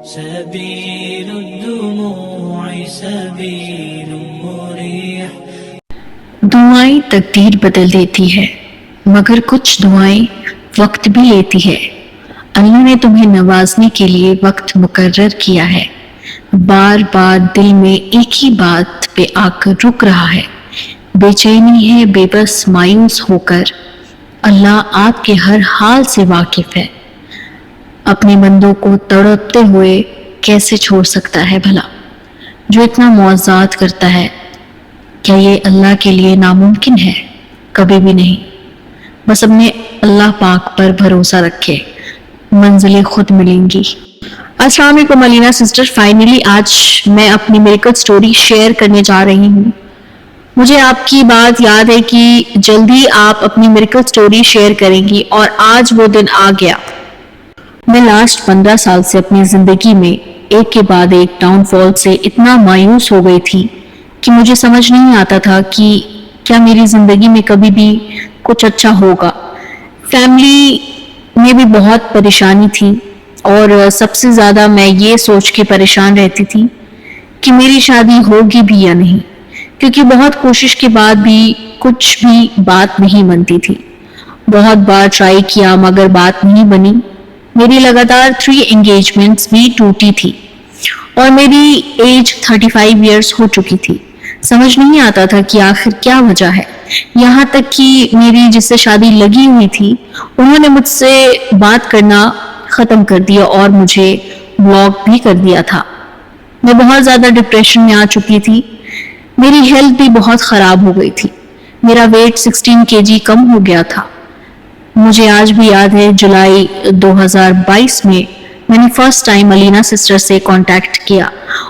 سبيل الدموع سبيل مريح. دعائیں تقدیر بدل دیتی ہے، مگر کچھ دعائیں وقت بھی لیتی ہے. اللہ نے تمہیں نوازنے کے لیے وقت مقرر کیا ہے. بار بار دل میں ایک ہی بات پہ آ کر رک رہا ہے، بے چینی ہے، بے بس مایوس ہو کر. اللہ آپ کے ہر حال سے واقف ہے. اپنے بندوں کو تڑپتے ہوئے کیسے چھوڑ سکتا ہے بھلا، جو اتنا معاوضات کرتا ہے؟ کیا یہ اللہ کے لیے ناممکن ہے؟ کبھی بھی نہیں. بس اپنے اللہ پاک پر بھروسہ رکھے، منزلیں خود ملیں گی. السلام علیکم علینا سسٹر. فائنلی آج میں اپنی میریکل سٹوری شیئر کرنے جا رہی ہوں. مجھے آپ کی بات یاد ہے کہ جلدی آپ اپنی میریکل سٹوری شیئر کریں گی، اور آج وہ دن آ گیا. میں لاسٹ 15 سال سے اپنی زندگی میں ایک کے بعد ایک ڈاؤن فال سے اتنا مایوس ہو گئی تھی کہ مجھے سمجھ نہیں آتا تھا کہ کیا میری زندگی میں کبھی بھی کچھ اچھا ہوگا. فیملی میں بھی بہت پریشانی تھی، اور سب سے زیادہ میں یہ سوچ کے پریشان رہتی تھی کہ میری شادی ہوگی بھی یا نہیں، کیونکہ بہت کوشش کے بعد بھی کچھ بھی بات نہیں بنتی تھی. بہت بار ٹرائی کیا مگر بات نہیں بنی. میری لگاتار 3 انگیجمنٹس بھی ٹوٹی تھی، اور میری ایج 35 ایئرس ہو چکی تھی. سمجھ نہیں آتا تھا کہ آخر کیا وجہ ہے. یہاں تک کہ میری جس سے شادی لگی ہوئی تھی انہوں نے مجھ سے بات کرنا ختم کر دیا اور مجھے بلاک بھی کر دیا تھا. میں بہت زیادہ ڈپریشن میں آ چکی تھی. میری ہیلتھ بھی بہت خراب ہو گئی تھی. میرا ویٹ 16 kg کم ہو گیا تھا. مجھے آج بھی یاد ہے جولائی 2022 میں نے فرسٹ ٹائم علینا سسٹر سے کانٹیکٹ کیا،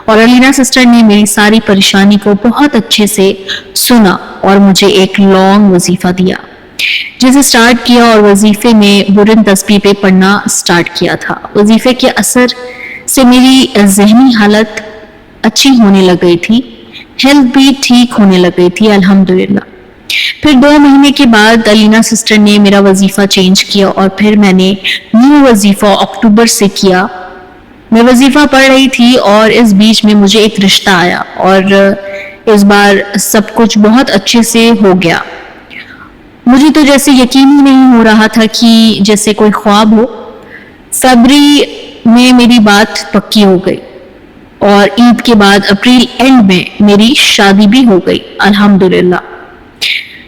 اور علینا سسٹر نے میری ساری پریشانی کو بہت اچھے سے سنا اور مجھے ایک لانگ وظیفہ دیا جسے سٹارٹ کیا، اور وظیفے میں برن تسبیح پہ پڑھنا سٹارٹ کیا تھا. وظیفے کے اثر سے میری ذہنی حالت اچھی ہونے لگ گئی تھی، ہیلتھ بھی ٹھیک ہونے لگ گئی تھی الحمدللہ. پھر 2 مہینے کے بعد علینا سسٹر نے میرا وظیفہ چینج کیا، اور پھر میں نے نیو وظیفہ اکتوبر سے کیا. میں وظیفہ پڑھ رہی تھی اور اس بیچ میں مجھے ایک رشتہ آیا، اور اس بار سب کچھ بہت اچھے سے ہو گیا. مجھے تو جیسے یقین ہی نہیں ہو رہا تھا کہ جیسے کوئی خواب ہو. فیبری میں میری بات پکی ہو گئی، اور عید کے بعد اپریل اینڈ میں میری شادی بھی ہو گئی الحمدللہ.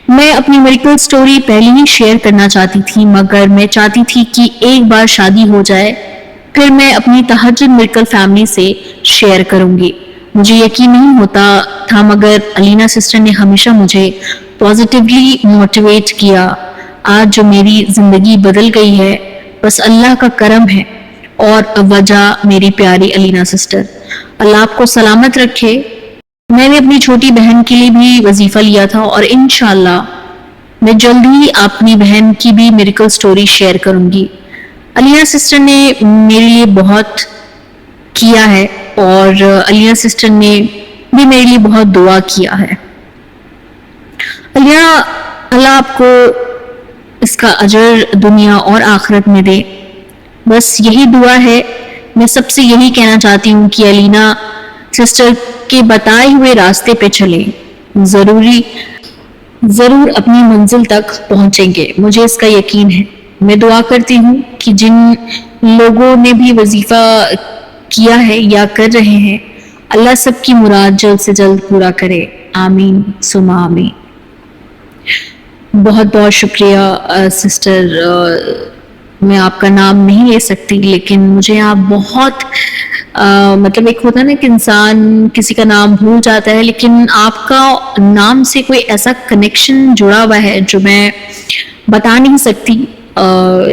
میں اپنی میریکل سٹوری پہلے ہی شیئر کرنا چاہتی تھی، مگر میں چاہتی تھی کہ ایک بار شادی ہو جائے پھر میں اپنی تہجد میریکل فیملی سے شیئر کروں گی. مجھے یقین نہیں ہوتا تھا، مگر علینا سسٹر نے ہمیشہ مجھے پازیٹیولی موٹیویٹ کیا. آج جو میری زندگی بدل گئی ہے بس اللہ کا کرم ہے، اور وجہ میری پیاری علینا سسٹر. اللہ آپ کو سلامت رکھے. میں نے اپنی چھوٹی بہن کے لیے بھی وظیفہ لیا تھا، اور انشاءاللہ میں جلد ہی اپنی بہن کی بھی میریکل سٹوری شیئر کروں گی. علینا سسٹر نے میرے لیے بہت کیا ہے، اور علینا سسٹر نے بھی میرے لیے بہت دعا کیا ہے. اللہ آپ کو اس کا اجر دنیا اور آخرت میں دے. بس یہی دعا ہے. میں سب سے یہی کہنا چاہتی ہوں کہ علینا سسٹر کے بتائے ہوئے راستے پہ چلیں، ضرور اپنی منزل تک پہنچیں گے. مجھے اس کا یقین ہے. میں دعا کرتی ہوں کہ جن لوگوں نے بھی وظیفہ کیا ہے یا کر رہے ہیں، اللہ سب کی مراد جلد سے جلد پورا کرے. آمین ثم آمین. بہت بہت شکریہ سسٹر. میں آپ کا نام نہیں لے سکتی، لیکن مجھے آپ بہت مطلب ایک ہوتا ہے نا کہ انسان کسی کا نام بھول جاتا ہے، لیکن آپ کا نام سے کوئی ایسا کنیکشن جڑا ہوا ہے جو میں بتا نہیں سکتی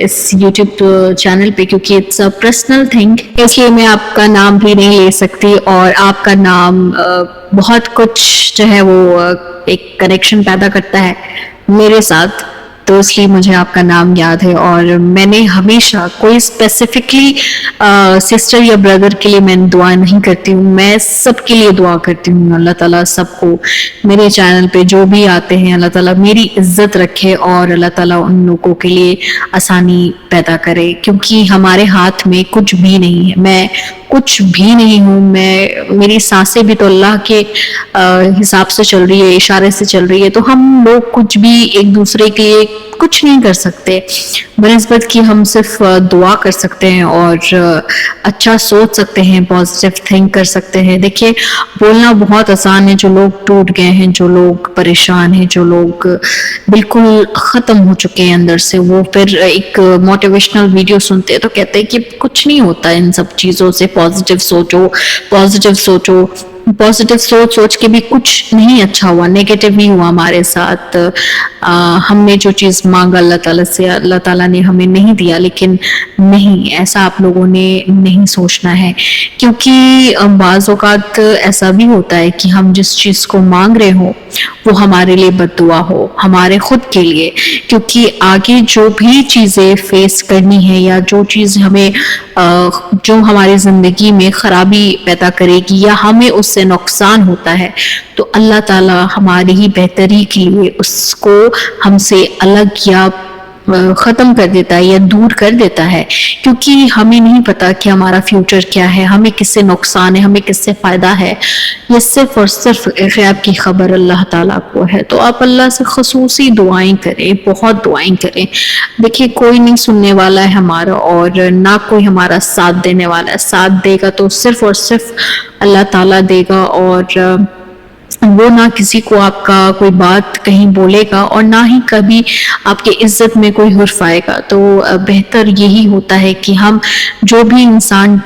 اس یوٹیوب چینل پہ، کیونکہ اٹس اے پرسنل تھنگ، اس لیے میں آپ کا نام بھی نہیں لے سکتی. اور آپ کا نام بہت کچھ جو ہے وہ ایک کنیکشن پیدا کرتا ہے میرے ساتھ، تو اس لیے مجھے آپ کا نام یاد ہے. اور میں نے ہمیشہ کوئی اسپیسیفکلی سسٹر یا بردر کے لیے میں دعا نہیں کرتی ہوں، میں سب کے لیے دعا کرتی ہوں. اللہ تعالیٰ سب کو میرے چینل پہ جو بھی آتے ہیں اللہ تعالیٰ میری عزت رکھے، اور اللہ تعالیٰ ان لوگوں کے لیے آسانی پیدا کرے، کیونکہ ہمارے ہاتھ میں کچھ بھی نہیں ہے. میں کچھ بھی نہیں ہوں میں. میری سانسیں بھی تو اللہ کے حساب سے چل رہی ہے, اشارے سے چل رہی ہے. تو ہم لوگ کچھ بھی ایک دوسرے کے لیے کچھ نہیں کر سکتے بنسبت کہ ہم صرف دعا کر سکتے ہیں اور اچھا سوچ سکتے ہیں, پازیٹیو تھنک کر سکتے ہیں. دیکھیے بولنا بہت آسان ہے, جو لوگ ٹوٹ گئے ہیں, جو لوگ پریشان ہیں, جو لوگ بالکل ختم ہو چکے ہیں اندر سے, وہ پھر ایک موٹیویشنل ویڈیو سنتے ہیں تو کہتے ہیں کہ کچھ نہیں ہوتا ان سب چیزوں سے, پازیٹیو سوچو, پازیٹیو سوچو. پازیٹیو سوچ سوچ کے بھی کچھ نہیں اچھا ہوا, نیگیٹو ہی ہوا ہمارے ساتھ. ہم نے جو چیز مانگا اللہ تعالیٰ سے, اللہ تعالیٰ نے ہمیں نہیں دیا. لیکن نہیں, ایسا آپ لوگوں نے نہیں سوچنا ہے, کیونکہ بعض اوقات ایسا بھی ہوتا ہے کہ ہم جس چیز کو مانگ رہے ہوں وہ ہمارے لیے بد دعا ہو, ہمارے خود کے لیے. کیونکہ آگے جو بھی چیزیں فیس کرنی ہے یا جو چیز ہمیں جو ہماری زندگی میں خرابی پیدا کرے گی یا ہمیں اس سے نقصان ہوتا ہے, تو اللہ تعالیٰ ہماری ہی بہتری کے لیے اس کو ہم سے الگ یا ختم کر دیتا ہے یا دور کر دیتا ہے. کیونکہ ہمیں نہیں پتا کہ ہمارا فیوچر کیا ہے, ہمیں کس سے نقصان ہے, ہمیں کس سے فائدہ ہے. یہ صرف اور صرف غیب کی خبر اللہ تعالیٰ کو ہے. تو آپ اللہ سے خصوصی دعائیں کریں, بہت دعائیں کریں. دیکھیے کوئی نہیں سننے والا ہے ہمارا, اور نہ کوئی ہمارا ساتھ دینے والا ہے. ساتھ دے گا تو صرف اور صرف اللہ تعالیٰ دے گا, اور وہ نہ کسی کو آپ کا کوئی بات کہیں بولے گا اور نہ ہی کبھی آپ کی عزت میں کوئی حرف آئے گا. تو بہتر یہی ہوتا ہے کہ ہم جو بھی انسان,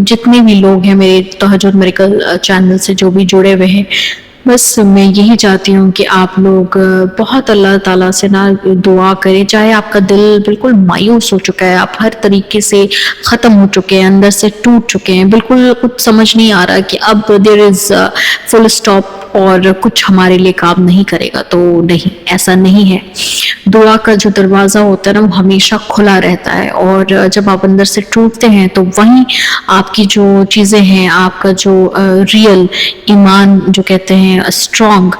جتنے بھی لوگ ہیں میرے تہجد میریکل چینل سے جو بھی جڑے ہوئے ہیں, بس میں یہی چاہتی ہوں کہ آپ لوگ بہت اللہ تعالیٰ سے نا دعا کریں. چاہے آپ کا دل بالکل مایوس ہو چکا ہے, آپ ہر طریقے سے ختم ہو چکے ہیں, اندر سے ٹوٹ چکے ہیں, بالکل کچھ سمجھ نہیں آ رہا کہ اب دیر از فل اسٹاپ اور کچھ ہمارے لیے کام نہیں کرے گا. تو نہیں, ایسا نہیں ہے. دعا کا جو دروازہ ہوتا ہے نا وہ ہمیشہ کھلا رہتا ہے, اور جب آپ اندر سے ٹوٹتے ہیں تو وہیں آپ کی جو چیزیں ہیں, آپ کا جو ریئل ایمان جو کہتے ہیں اسٹرانگ,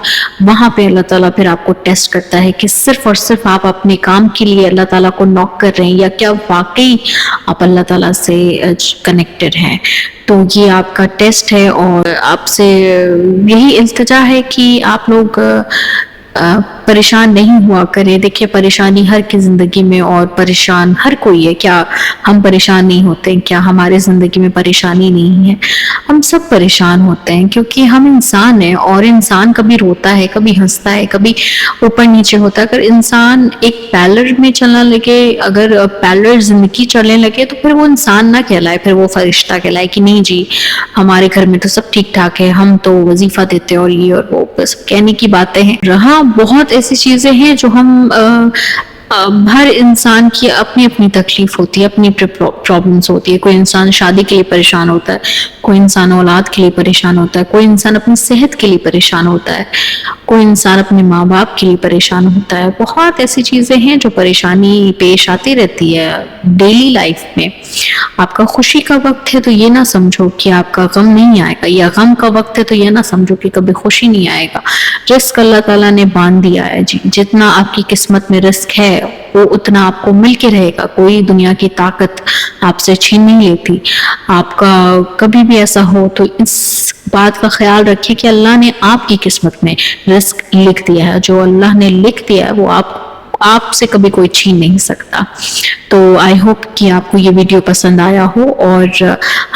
وہاں پہ اللہ تعالیٰ پھر آپ کو ٹیسٹ کرتا ہے کہ صرف اور صرف آپ اپنے کام کے لیے اللہ تعالیٰ کو نوک کر رہے ہیں یا کیا واقعی آپ اللہ تعالیٰ سے کنیکٹڈ ہیں. تو یہ آپ کا ٹیسٹ ہے, اور آپ سے یہی التجا ہے کہ آپ لوگ پریشان نہیں ہوا کرے. دیکھیے پریشانی ہر کی زندگی میں, اور پریشان ہر کوئی ہے. کیا ہم پریشان نہیں ہوتے؟ کیا ہمارے زندگی میں پریشانی نہیں ہے؟ ہم سب پریشان ہوتے ہیں, کیونکہ ہم انسان ہیں, اور انسان کبھی روتا ہے, کبھی ہنستا ہے, کبھی اوپر نیچے ہوتا ہے. اگر انسان ایک پیلر میں چلنا لگے, اگر پیلر زندگی چلنے لگے, تو پھر وہ انسان نہ کہلائے, پھر وہ فرشتہ کہلائے کہ نہیں جی ہمارے گھر میں تو سب ٹھیک ٹھاک ہے, ہم تو وظیفہ دیتے اور یہ اور وہ. بس کہنے کی باتیں ہیں. رہا بہت ایسی چیزیں ہیں جو ہم ہر انسان کی اپنی اپنی تکلیف ہوتی ہے, اپنی پرابلمس ہوتی ہے. کوئی انسان شادی کے لیے پریشان ہوتا ہے, کوئی انسان اولاد کے لیے پریشان ہوتا ہے, کوئی انسان اپنی صحت کے لیے پریشان ہوتا ہے, کوئی انسان اپنے ماں باپ کے لیے پریشان ہوتا ہے. بہت ایسی چیزیں ہیں جو پریشانی پیش آتی رہتی ہے ڈیلی لائف میں. آپ کا خوشی کا وقت ہے تو یہ نہ سمجھو کہ آپ کا غم نہیں آئے گا, یا غم کا وقت ہے تو یہ نہ سمجھو کہ کبھی خوشی نہیں آئے گا. رزق اللہ تعالیٰ نے باندھ دیا ہے جی, جتنا آپ کی قسمت میں رزق ہے وہ اتنا آپ کو مل کے رہے گا. کوئی دنیا کی طاقت آپ سے چھین نہیں لیتی. آپ کا کبھی بھی ایسا ہو تو اس بات کا خیال رکھیے کہ اللہ نے آپ کی قسمت میں رزق لکھ دیا ہے. جو اللہ نے لکھ دیا ہے وہ آپ سے کبھی کوئی چھین نہیں سکتا. تو آئی ہوپ کہ آپ کو یہ ویڈیو پسند آیا ہو, اور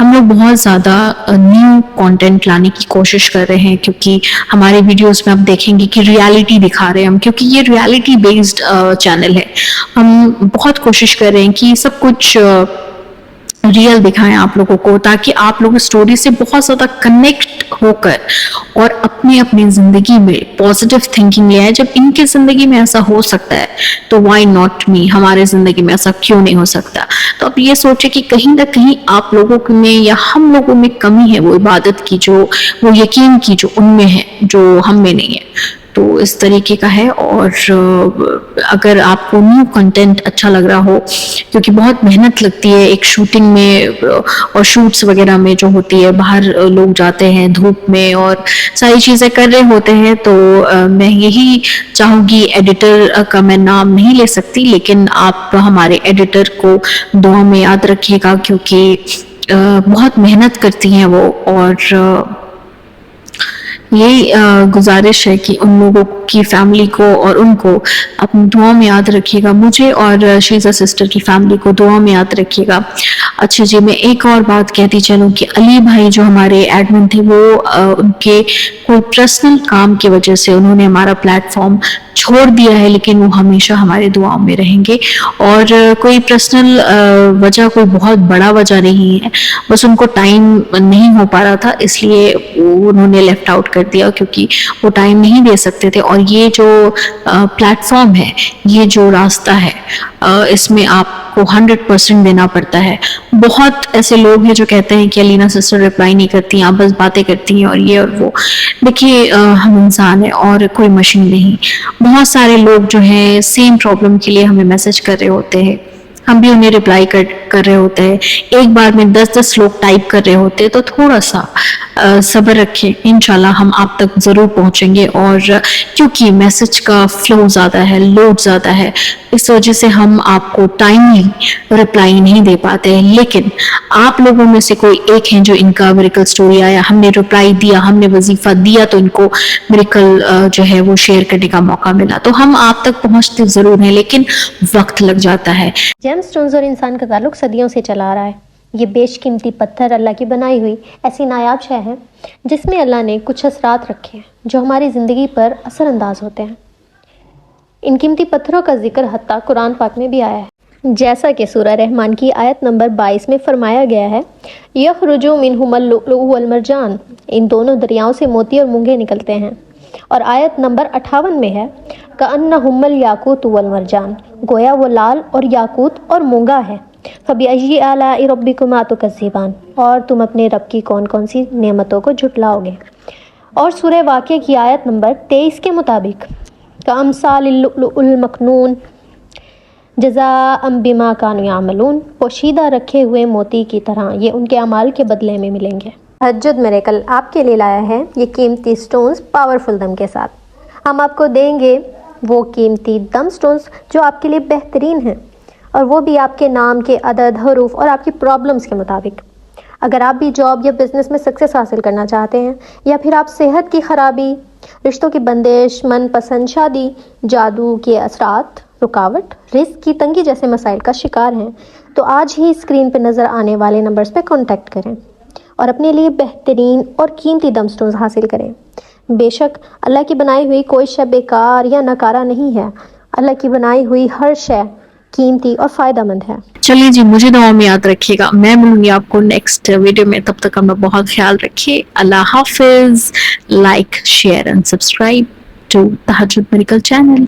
ہم لوگ بہت زیادہ نیو کانٹینٹ لانے کی کوشش کر رہے ہیں, کیونکہ ہمارے ویڈیوز میں آپ دیکھیں گے کہ ریالٹی دکھا رہے ہیں ہم, کیونکہ یہ ریالٹی بیسڈ چینل ہے. ہم بہت کوشش کر رہے ہیں کہ سب کچھ ریئل دکھائیں آپ لوگوں کو, تاکہ آپ لوگ اسٹوری سے بہت زیادہ کنیکٹ ہو کر اور اپنی زندگی میں پازیٹیو تھنکنگ لے آئے. جب ان کی زندگی میں ایسا ہو سکتا ہے تو وائی ناٹ می, ہمارے زندگی میں ایسا کیوں نہیں ہو سکتا؟ تو اب یہ سوچے کہ کہیں نہ کہیں آپ لوگوں میں یا ہم لوگوں میں کمی ہے, وہ عبادت کی, جو وہ یقین کی جو ان میں ہے, جو ہم میں نہیں ہے. تو اس طریقے کا ہے. اور اگر آپ کو نیو کنٹینٹ اچھا لگ رہا ہو, کیونکہ بہت محنت لگتی ہے ایک شوٹنگ میں اور شوٹس وغیرہ میں جو ہوتی ہے, باہر لوگ جاتے ہیں دھوپ میں اور ساری چیزیں کر رہے ہوتے ہیں. تو میں یہی چاہوں گی, ایڈیٹر کا میں نام نہیں لے سکتی, لیکن آپ ہمارے ایڈیٹر کو دعا میں یاد رکھیے گا, کیونکہ بہت محنت کرتی ہیں وہ، اور یہی گزارش ہے کہ ان لوگوں کی فیملی کو اور ان کو اپنی دعا میں یاد رکھیے گا، مجھے اور شیزا سسٹر کی فیملی کو دعا میں یاد رکھیے گا۔ اچھا جی، میں ایک اور بات کہتی چلوں کہ علی بھائی جو ہمارے ایڈمن تھے، وہ ان کے کوئی پرسنل کام کی وجہ سے انہوں نے ہمارا پلیٹ فارم چھوڑ دیا ہے، لیکن وہ ہمیشہ ہمارے دعاؤں میں رہیں گے، اور کوئی پرسنل وجہ، کوئی بہت بڑا وجہ نہیں ہے، بس ان کو ٹائم نہیں ہو پا رہا تھا، اس لیے انہوں نے لیفٹ آؤٹ کر دیا، کیونکہ وہ ٹائم نہیں دے سکتے تھے۔ اور یہ جو پلیٹ فارم ہے، یہ جو راستہ ہے، اس میں آپ کو 100% دینا پڑتا ہے۔ بہت ایسے لوگ ہیں جو کہتے ہیں کہ علینا سسٹر رپلائی نہیں کرتی ہیں، آپ بس باتیں کرتی ہیں اور یہ اور وہ۔ دیکھیے ہم انسان ہیں اور کوئی مشین نہیں۔ بہت سارے لوگ جو ہیں سیم پرابلم کے لیے ہمیں میسج کر رہے ہوتے ہیں، ہم بھی انہیں رپلائی کر رہے ہوتے ہیں، ایک بار میں 10 لوگ ٹائپ کر رہے ہوتے ہیں، تو تھوڑا سا صبر رکھیں، انشاءاللہ ہم آپ تک ضرور پہنچیں گے۔ اور کیونکہ میسج کا فلو زیادہ ہے، لوڈ زیادہ ہے، اس وجہ سے ہم آپ کو ٹائملی رپلائی نہیں دے پاتے ہیں، لیکن آپ لوگوں میں سے کوئی ایک ہیں جو ان کا میریکل سٹوری آیا، ہم نے رپلائی دیا، ہم نے وظیفہ دیا، تو ان کو میریکل جو ہے وہ شیئر کرنے کا موقع ملا، تو ہم آپ تک پہنچتے ضرور ہیں، لیکن وقت لگ جاتا ہے۔ جیم سٹونز اور انسان کا تعلق صدیوں سے چلا آ رہا ہے۔ یہ بیش قیمتی پتھر اللہ کی بنائی ہوئی ایسی نایاب شے ہے جس میں اللہ نے کچھ اثرات رکھے ہیں جو ہماری زندگی پر اثر انداز ہوتے ہیں۔ ان قیمتی پتھروں کا ذکر حتیٰ قرآن پاک میں بھی آیا ہے، جیسا کہ سورہ رحمان کی آیت نمبر 22 میں فرمایا گیا ہے، یخرج منہما اللؤلؤ والمرجان، ان دونوں دریاؤں سے موتی اور مونگے نکلتے ہیں۔ اور آیت نمبر 58 میں ہے، کأنہما الیاقوت والمرجان، گویا وہ لال اور یاقوت اور مونگا ہے۔ فبأي آلاء ربكما تكذبان، اور تم اپنے رب کی کون کون سی نعمتوں کو جھٹلاؤ گے۔ اور سورہ واقعہ کی آیت نمبر 23 کے مطابق، کأمثال اللؤلؤ المكنون جزاء بما كانوا يعملون، پوشیدہ رکھے ہوئے موتی کی طرح یہ ان کے اعمال کے بدلے میں ملیں گے۔ تہجد میریکل آپ کے لیے لایا ہے یہ قیمتی سٹونز پاورفل دم کے ساتھ۔ ہم آپ کو دیں گے وہ قیمتی دم سٹونز جو آپ کے لیے بہترین ہیں، اور وہ بھی آپ کے نام کے عدد، حروف اور آپ کی پرابلمز کے مطابق۔ اگر آپ بھی جاب یا بزنس میں سکسیس حاصل کرنا چاہتے ہیں، یا پھر آپ صحت کی خرابی، رشتوں کی بندش، من پسند شادی، جادو کے اثرات، رکاوٹ، رزق کی تنگی جیسے مسائل کا شکار ہیں، تو آج ہی اسکرین پہ نظر آنے والے نمبرز پہ کانٹیکٹ کریں اور اپنے لیے بہترین اور قیمتی دم سٹونز حاصل کریں۔ بے شک اللہ کی بنائی ہوئی کوئی شے بیکار یا ناکارہ نہیں ہے، اللہ کی بنائی ہوئی ہر شے قیمتی اور فائدہ مند ہے۔ چلیے جی، مجھے دعا میں یاد رکھیے گا، میں ملوں گی آپ کو نیکسٹ ویڈیو میں، تب تک ہمیں بہت خیال رکھیے۔ اللہ حافظ۔ Like, share and subscribe to Tahajjud miracle channel.